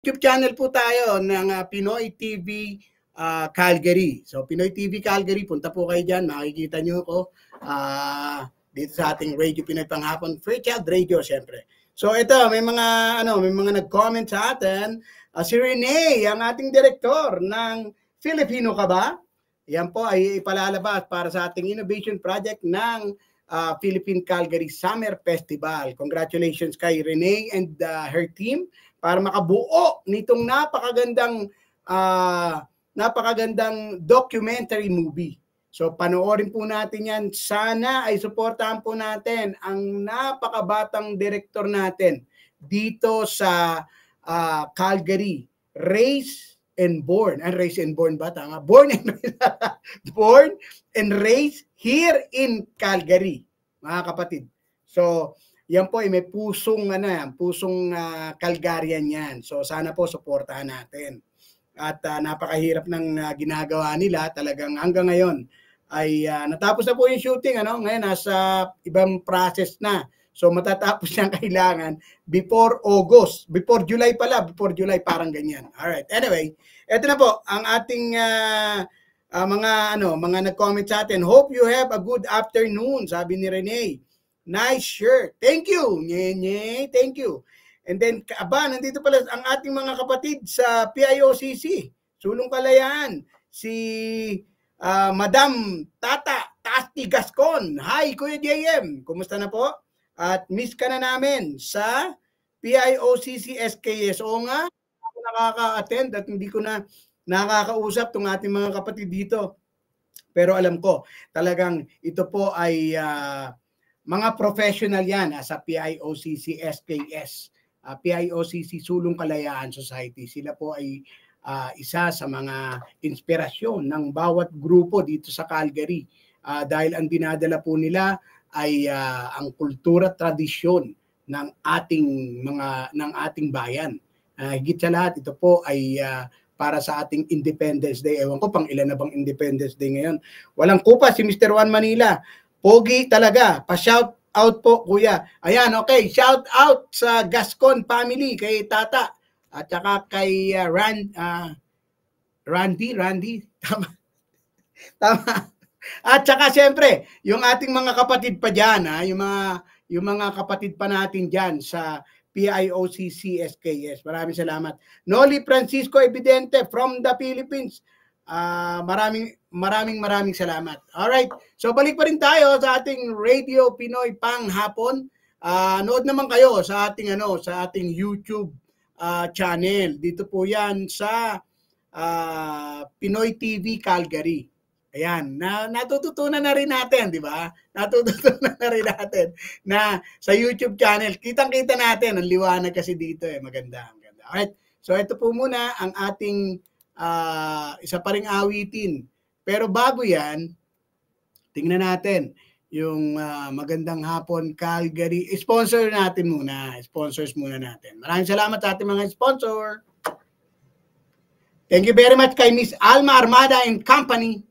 YouTube channel po tayo ng Pinoy TV Calgary. So Pinoy TV Calgary, punta po kayo dyan, makikita nyo ako dito sa ating Radio Pinoy Panghapon, Free Child Radio syempre. So ito, may mga nag-comment sa atin. Si Rene, ang ating direktor ng Filipino Ka Ba? Yan po ay ipalalabas para sa ating innovation project ng Philippine Calgary Summer Festival. Congratulations kay Rene and her team para makabuo nitong napakagandang documentary movie. So panoorin po natin yan. Sana ay suportahan po natin ang napakabatang direktor natin dito sa Calgary. Raised and born. Raised and born ba? Tama. Born and raised here in Calgary, mga kapatid. So, yan po ay may pusong Calgarian yan. So, sana po suportahan natin. At napakahirap ng ginagawa nila. Talagang hanggang ngayon ay natapos na po yung shooting. Ngayon nasa ibang process na. So matatapos siyang kailangan before August. Before July pala. Before July parang ganyan. Alright. Anyway, eto na po ang ating mga nag-comment sa atin. Hope you have a good afternoon, sabi ni Rene. Nice shirt. Thank you. Nye, thank you. And then, nandito pala ang ating mga kapatid sa PIOCC, Sulong Kalayaan, si Madam Tata Tasti Gascon. Hi, Kuya JM. Kumusta na po? At miss ka na namin sa PIOCC SKS. O nga, ako nakaka-attend at hindi ko na nakakausap itong ating mga kapatid dito. Pero alam ko, talagang ito po ay mga professional yan sa PIOCC SKS. PIOCC Sulong Kalayaan Society. Sila po ay isa sa mga inspirasyon ng bawat grupo dito sa Calgary. Dahil ang dinadala po nila ay ang kultura, tradisyon ng ating bayan. Higit sa lahat, ito po ay para sa ating Independence Day. Ewan ko pang ilan na bang Independence Day ngayon. Walang kupa si Mr. Juan Manila. Pogi talaga. Pa-shout out po, kuya. Ayan, okay. Shout out sa Gascon family, kay Tata. At saka kay Randy. Tama. Tama. At saka siyempre, yung ating mga kapatid pa dyan, yung mga kapatid pa natin dyan sa PIOCC SKS. Maraming salamat. Noli Francisco Evidente from the Philippines. Maraming salamat. Alright, so balik pa rin tayo sa ating Radio Pinoy Panghapon. Nood naman kayo sa ating YouTube channel. Dito po yan sa Pinoy TV Calgary. Ayan, natututunan na rin natin, di ba? Natututunan na rin natin na sa YouTube channel, kitang-kita natin, ang liwanag kasi dito maganda. Alright, so ito po muna ang ating isa pa ring awitin. Pero bago yan, tingnan natin yung magandang hapon Calgary. Sponsors muna natin. Maraming salamat sa ating mga sponsor. Thank you very much kay Miss Alma Armada and Company.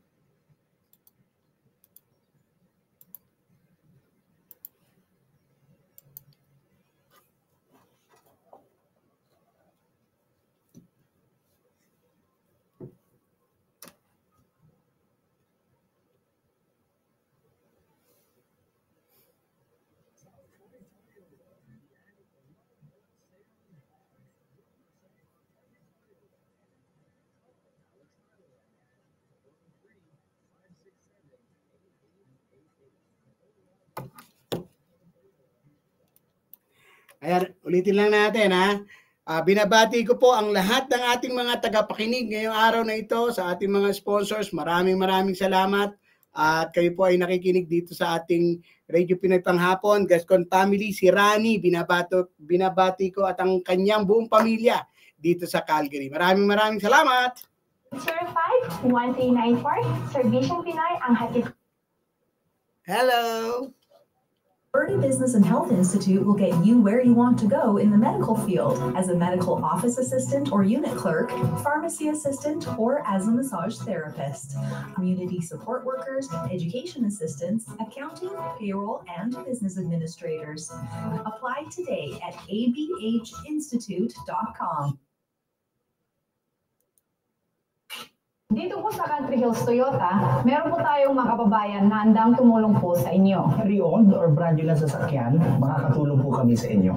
Ayan, ulitin lang natin binabati ko po ang lahat ng ating mga tagapakinig ngayong araw na ito sa ating mga sponsors. Maraming salamat. At kayo po ay nakikinig dito sa ating Radio Pinoy Panghapon. Gascon family, si Rani, binabati ko at ang kanyang buong pamilya dito sa Calgary. Maraming salamat. 05-1394, Servisyong Pinoy ang hatid. Hello. Bernie Business and Health Institute will get you where you want to go in the medical field as a medical office assistant or unit clerk, pharmacy assistant, or as a massage therapist. Community support workers, education assistants, accounting, payroll, and business administrators. Apply today at abhinstitute.com. Dito po sa Country Hills Toyota, meron po tayong mga kababayan na handang tumulong po sa inyo. Pre-owned or brand new na sasakyan, makakatulong po kami sa inyo.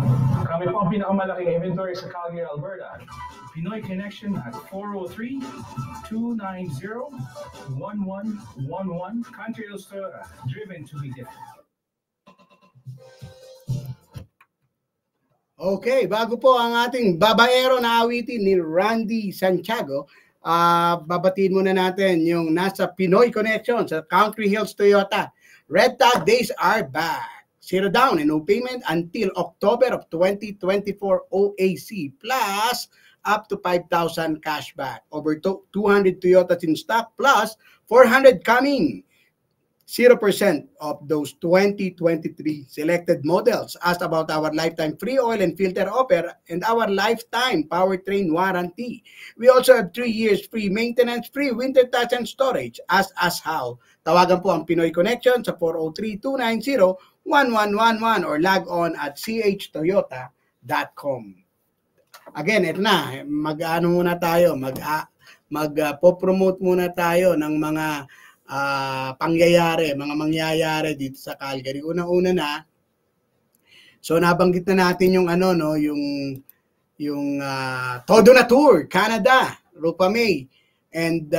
Kami po ang pinakamalaking inventory sa Calgary, Alberta. Pinoy Connection at 403-290-1111. Country Hills Toyota, driven to be different. Okay, bago po ang ating babaero na awitin ni Randy Santiago, babatiin muna natin yung nasa Pinoy Connection sa Country Hills Toyota. Red Tag days are back. 0 down and no payment until October of 2024 OAC plus up to 5,000 cashback. Over 200 Toyotas in stock plus 400 coming. 0% of those 2023 selected models. Ask about our lifetime free oil and filter offer and our lifetime powertrain warranty. We also have 3 years free maintenance, free winter tires and storage. Ask us how. Tawagan po ang Pinoy Connection sa 403-290-1111 or log on at chtoyota.com. Again, ito na. Mag-ano muna tayo. Mag-promote muna tayo ng mga pangyayari, mga mangyayari dito sa Calgary. Una-una na, so nabanggit na natin yung yung Todo na Tour, Canada, Rupa May, and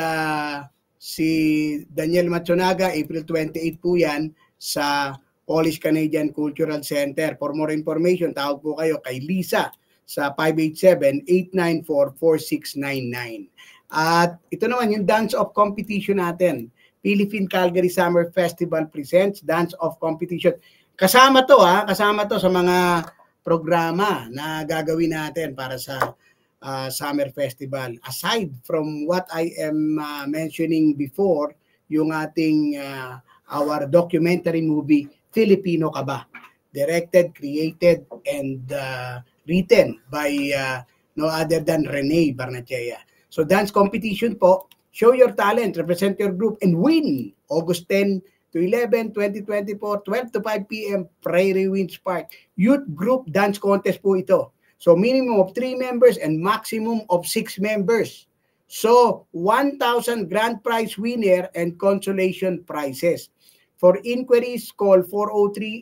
si Daniel Matsunaga, April 28 po yan sa Polish Canadian Cultural Center. For more information, tawag po kayo kay Lisa sa 587-894-4699. At ito naman yung Dance of Competition natin. Philippine Calgary Summer Festival presents Dance of Competition. Kasama to sa mga programa na gagawin natin para sa Summer Festival. Aside from what I am mentioning before, yung ating our documentary movie Filipino Ka Ba? Directed, created, and written by no other than Rene Barnechea. So dance competition po. Show your talent, represent your group, and win! August 10 to 11, 2024, 12 to 5 p.m., Prairie Winds Park. Youth Group Dance Contest po ito. So minimum of 3 members and maximum of 6 members. So 1,000 grand prize winner and consolation prizes. For inquiries, call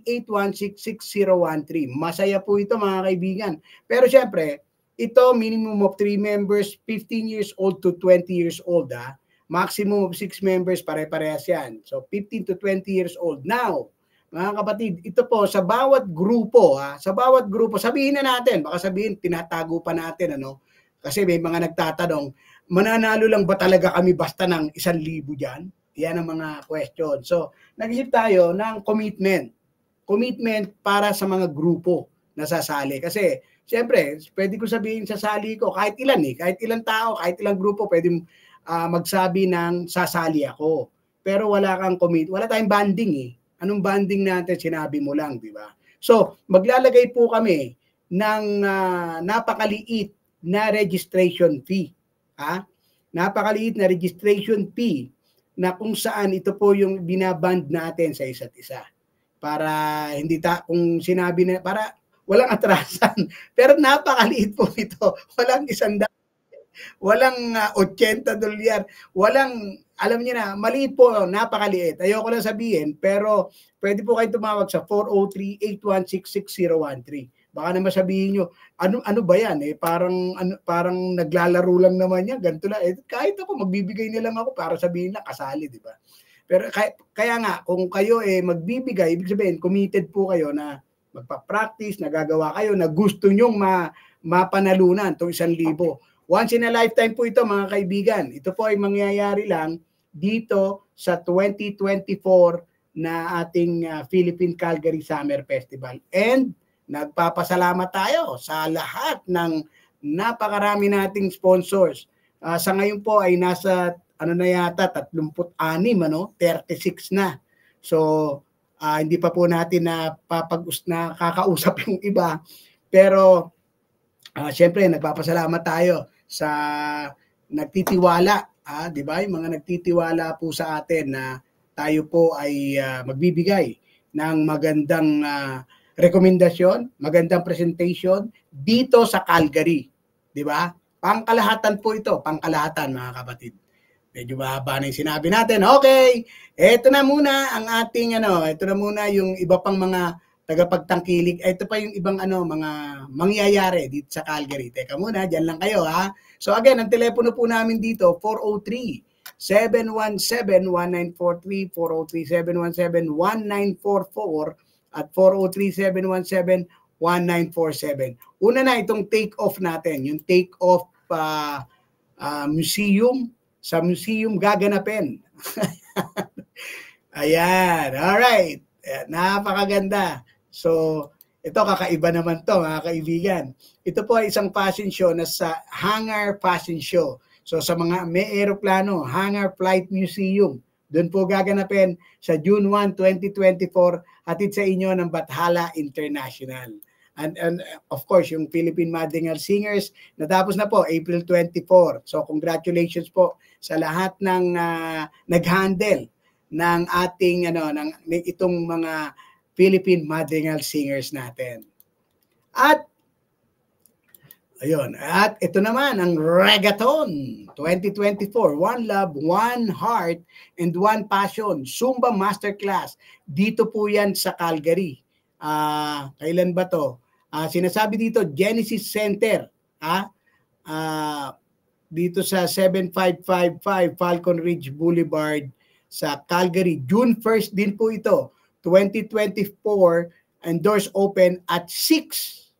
403-816-6013. Masaya po ito mga kaibigan. Pero syempre, ito, minimum of 3 members, 15 years old to 20 years old. Maximum of 6 members, pare-parehas yan. So, 15 to 20 years old. Now, mga kapatid, ito po, sa bawat grupo, sabihin na natin, baka sabihin, tinatago pa natin, Kasi may mga nagtatanong, mananalo lang ba talaga kami basta ng 1,000 dyan? Yan ang mga question. So, nag-isip tayo ng commitment. Commitment para sa mga grupo na sasali. Kasi, siyempre, pwede ko sabihin sa sali ko, kahit ilang tao, kahit ilang grupo, pwede magsabi ng sasali ako. Pero wala tayong banding Anong banding natin? Sinabi mo lang, di ba? So, maglalagay po kami ng napakaliit na registration fee. Napakaliit na registration fee na kung saan ito po yung binaband natin sa isa't isa. Para kung sinabi na, para walang atrasan. Pero napakaliit po ito. Walang $100. Walang $80. Walang, alam niyo na, maliit po, napakaliit. Ayoko lang sabihin, pero pwede po kayo tumawag sa 403-816-6013. Baka naman sabihin nyo, ano ba yan? Parang naglalaro lang naman yan. Ganito lang. Kahit ako, magbibigay nilang ako para sabihin na kasali, di ba? Pero kaya nga, kung kayo magbibigay, ibig sabihin, committed po kayo na magpa-practice, nagagawa kayo, na gusto nyong mapanalunan itong 1,000. Once in a lifetime po ito mga kaibigan. Ito po ay mangyayari lang dito sa 2024 na ating Philippine Calgary Summer Festival. And nagpapasalamat tayo sa lahat ng napakarami nating sponsors. Sa ngayon po ay nasa 36, 36 na. So, hindi pa po natin kakausap yung iba. Pero, syempre, nagpapasalamat tayo sa nagtitiwala. Di ba? Yung mga nagtitiwala po sa atin na tayo po ay magbibigay ng magandang rekomendasyon, magandang presentation dito sa Calgary. Di ba? Pangkalahatan po ito, pangkalahatan mga kapatid. Medyo mahaba na yung sinabi natin. Okay, ito na muna ang ating ito na muna yung iba pang mga tagapagtangkilik. Ito pa yung ibang mga mangyayari dito sa Calgary. Teka muna, dyan lang kayo ha. So again, ang telepono po namin dito, 403-717-1943, 403-717-1944, at 403-717-1947. Una na itong take-off natin, yung take-off museum, sa museum gaganapin. Ayan, alright. Napakaganda. So, ito kakaiba naman to mga kaibigan. Ito po ay isang fashion show na sa Hangar Fashion Show. So sa mga may aeroplano, Hangar Flight Museum. Doon po gaganapin sa June 1, 2024, hatid sa inyo ng Bathala International. And of course, yung Philippine Madrigal Singers, natapos na po, April 24. So congratulations po sa lahat ng nag-handle ng ating itong mga Philippine Madrigal Singers natin. At ayun, at ito naman ang Reggaeton 2024, One Love, One Heart, and One Passion, Zumba Masterclass. Dito po yan sa Calgary. Kailan ba to? Sinasabi dito, Genesis Center. Dito sa 7555 Falcon Ridge Boulevard sa Calgary. June 1st din po ito, 2024, and doors open at 6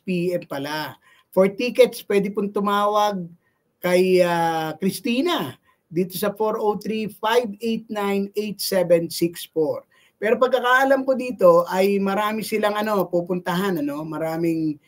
p.m. pala. For tickets, pwede pong tumawag kay Christina dito sa 403-589-8764. Pero pagkakaalam ko dito ay marami silang pupuntahan, marami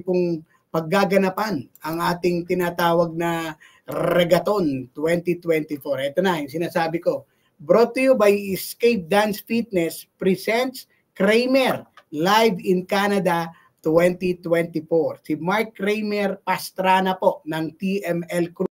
pong paggaganapan ang ating tinatawag na Reggaeton 2024. Ito na yung sinasabi ko. Brought to you by Escape Dance Fitness presents Kramer live in Canada 2024. Si Mark Kramer Pastrana po ng TML Crew.